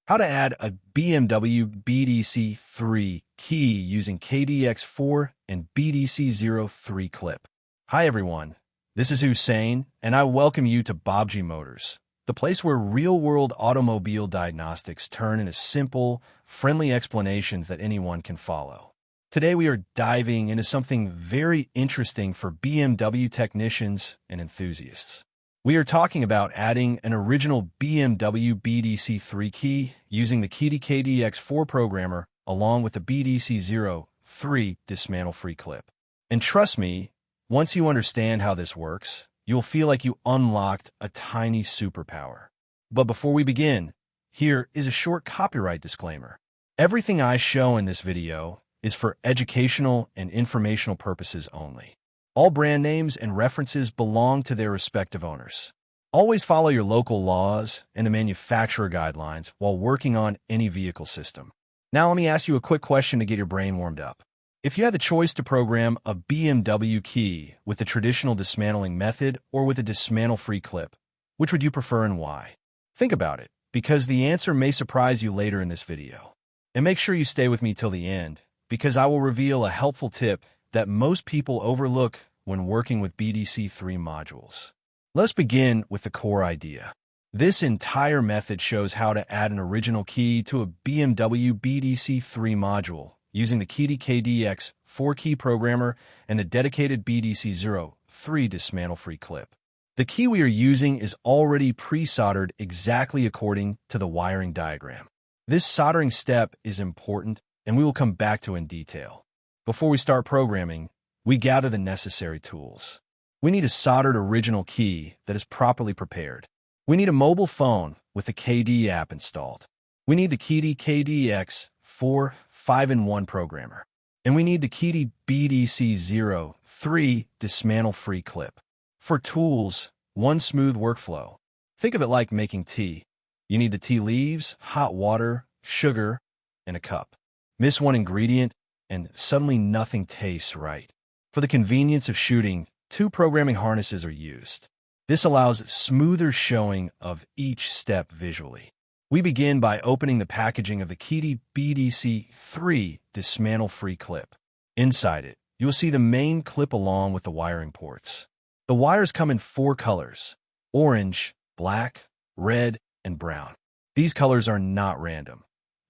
How to add a BMW BDC3 key using KD X4 and BDC03 clip. Hi everyone, this is Hussain, and I welcome you to Baabji Motors, the place where real-world automobile diagnostics turn into simple, friendly explanations that anyone can follow. Today we are diving into something very interesting for BMW technicians and enthusiasts. We are talking about adding an original BMW BDC3 key using the Keydiy KD X4 programmer along with the BDC03 dismantle-free clip. And trust me, once you understand how this works, you'll feel like you unlocked a tiny superpower. But before we begin, here is a short copyright disclaimer. Everything I show in this video is for educational and informational purposes only. All brand names and references belong to their respective owners. Always follow your local laws and the manufacturer guidelines while working on any vehicle system. Now let me ask you a quick question to get your brain warmed up. If you had the choice to program a BMW key with the traditional dismantling method or with a dismantle-free clip, which would you prefer and why? Think about it, because the answer may surprise you later in this video. And make sure you stay with me till the end, because I will reveal a helpful tip that most people overlook when working with BDC3 modules. Let's begin with the core idea. This entire method shows how to add an original key to a BMW BDC3 module using the Keydiy KD X4 key programmer and the dedicated BDC03 dismantle-free clip. The key we are using is already pre-soldered exactly according to the wiring diagram. This soldering step is important, and we will come back to in detail. Before we start programming, we gather the necessary tools. We need a soldered original key that is properly prepared. We need a mobile phone with the KD app installed. We need the Keydiy KD X4 5-in-1 programmer. And we need the Keydiy BDC03 dismantle-free clip. For tools, one smooth workflow. Think of it like making tea. You need the tea leaves, hot water, sugar, and a cup. Miss one ingredient, and suddenly nothing tastes right. For the convenience of shooting, two programming harnesses are used. This allows smoother showing of each step visually. We begin by opening the packaging of the Keydiy BDC3 dismantle-free clip. Inside it, you will see the main clip along with the wiring ports. The wires come in 4 colors: orange, black, red, and brown. These colors are not random.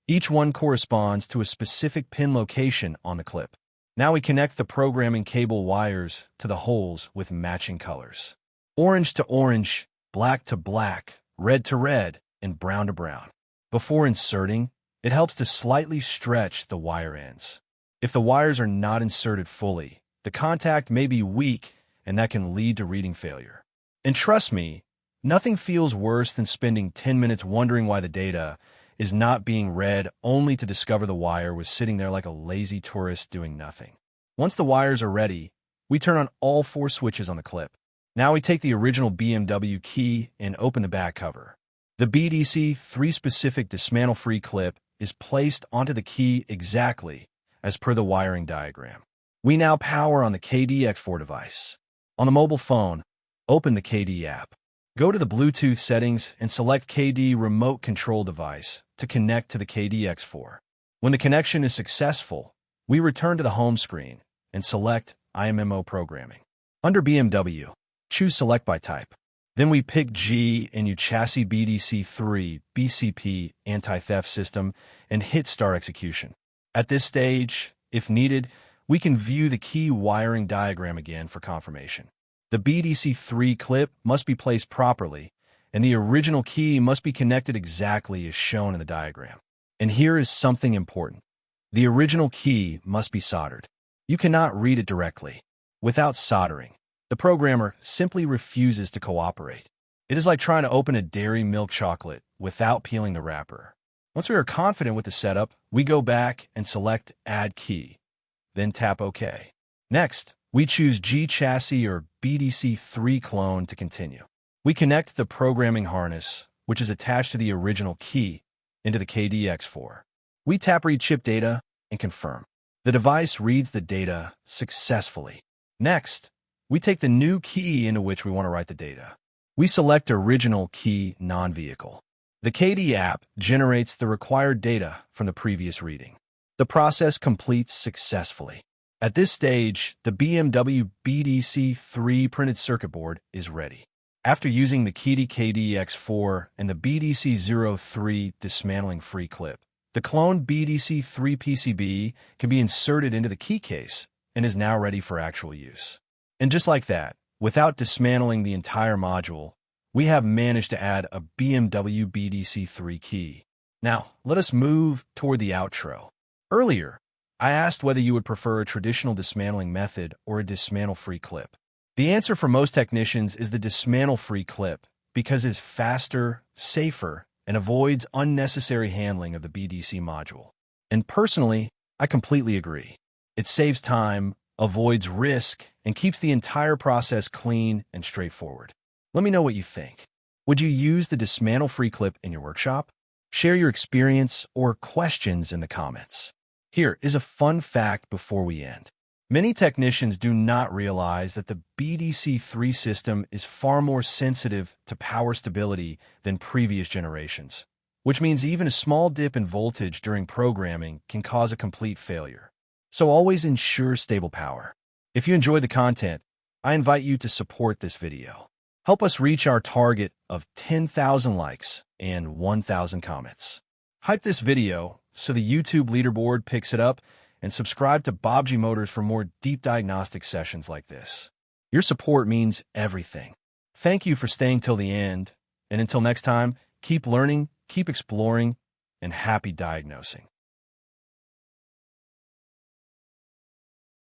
Each one corresponds to a specific pin location on the clip. Now we connect the programming cable wires to the holes with matching colors. Orange to orange, black to black, red to red, and brown to brown. Before inserting, it helps to slightly stretch the wire ends. If the wires are not inserted fully, the contact may be weak, and that can lead to reading failure. And trust me, nothing feels worse than spending 10 minutes wondering why the data is not being read only to discover the wire was sitting there like a lazy tourist doing nothing. Once the wires are ready, we turn on all 4 switches on the clip. Now we take the original BMW key and open the back cover. The BDC3 specific dismantle-free clip is placed onto the key exactly as per the wiring diagram. We now power on the KD X4 device. On the mobile phone, open the KD app. Go to the Bluetooth settings and select KD Remote Control Device to connect to the KD X4. When the connection is successful, we return to the home screen and select IMMO programming. Under BMW, choose Select by Type. Then we pick G and U Chassis BDC3 BCP Anti-Theft System and hit Start Execution. At this stage, if needed, we can view the key wiring diagram again for confirmation. The BDC3 clip must be placed properly, and the original key must be connected exactly as shown in the diagram. And here is something important. The original key must be soldered. You cannot read it directly. Without soldering, the programmer simply refuses to cooperate. It is like trying to open a dairy milk chocolate without peeling the wrapper. Once we are confident with the setup, we go back and select Add Key, then tap OK. Next, we choose G Chassis or BDC3 clone to continue. We connect the programming harness, which is attached to the original key, into the KD X4. We tap Read Chip Data and confirm. The device reads the data successfully. Next, we take the new key into which we want to write the data. We select Original Key Non-Vehicle. The KD app generates the required data from the previous reading. The process completes successfully. At this stage, the BMW BDC3 printed circuit board is ready. After using the Keydiy KD X4 and the BDC03 dismantling-free clip, the cloned BDC3 PCB can be inserted into the key case and is now ready for actual use. And just like that, without dismantling the entire module, we have managed to add a BMW BDC3 key. Now, let us move toward the outro. Earlier, I asked whether you would prefer a traditional dismantling method or a dismantle-free clip. The answer for most technicians is the dismantle-free clip because it's faster, safer, and avoids unnecessary handling of the BDC module. And personally, I completely agree. It saves time, avoids risk, and keeps the entire process clean and straightforward. Let me know what you think. Would you use the dismantle-free clip in your workshop? Share your experience or questions in the comments. Here is a fun fact before we end. Many technicians do not realize that the BDC3 system is far more sensitive to power stability than previous generations, which means even a small dip in voltage during programming can cause a complete failure. So always ensure stable power. If you enjoy the content, I invite you to support this video. Help us reach our target of 10,000 likes and 1,000 comments. Hype this video so the YouTube leaderboard picks it up, and subscribe to Baabji Motors for more deep diagnostic sessions like this. Your support means everything. Thank you for staying till the end, and until next time, keep learning, keep exploring, and happy diagnosing.